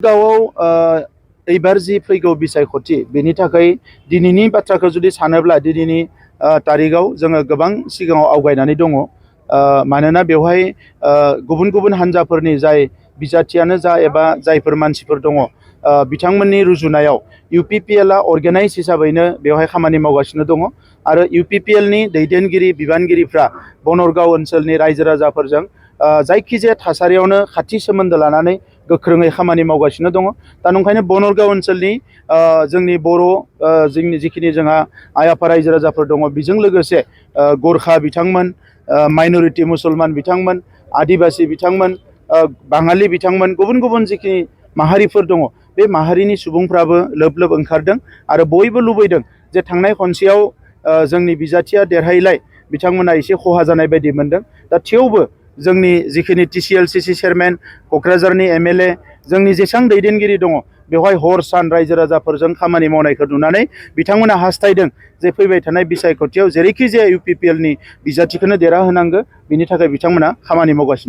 गावआव एबार जि फैगौ बिसायख'थि बेनि थाखाय दिनैनि बाथ्राखौ जुदि सानोब्ला दिनैनि तारिखआव जोङो गोबां सिगाङाव आवगायनानै दङ। मानोना बेवहाय गुबुन गुबुन हान्जाफोरनि जाय बिजाथियानो जा एबा जायफोर मानसिफोर दङ बिथांमोननि रुजुनायाव UPPL आ अर्गेनाइज हिसाबैनो बेवहाय खामानि मावगासिनो दङ आरो UPPL नि दैदेनगिरि बिबानगिरिफ्रा बनरगाव ओनसोलनि रायजो राजाफोरजों जायखिजाया थासारियावनो खाथि सोमोन्दो लानानै गोख्रोङै खामानि मावगासिनो दङ। दा नंखायनो बनरगाव ओनसोलनि जोंनि बर' जोंनि जिखिनि जोंहा आइ आफा रायजो राजाफोर दङ बेजों लोगोसे गोरखा बिथांमोन, माइनरिटि मुसलमान बिथांमोन, आदिबासि बिथांमोन, बाङालि बिथांमोन, गुबुन गुबुन जिखिनि माहारिफोर दङ बे माहारिनि सुबुंफ्राबो लोब लोब ओंखारदों आरो बयबो लुबैदों जे थांनाय खनसेयाव जोंनि बिजाथिया देरहायलाय बिथांमोना एसे खहा जानाय बायदि मोनदों। दा थेवबो जोंनि जिखिनि TCLCC चेयारमेन, क'क्राझारनि MLA, जोंनि जेसां दैदेनगिरि दङ बेवहाय हर सान रायजो राजाफोरजों खामानि मावनायखौ नुनानै बिथांमोना हास्थायदों जे फैबाय थानाय बिसायख'थियाव जेरैखि जाया UPPL नि बिजाथिखौनो देरहाहोनांगौ, बिनि थाखाय बिथांमोना खामानि मावगासिनो।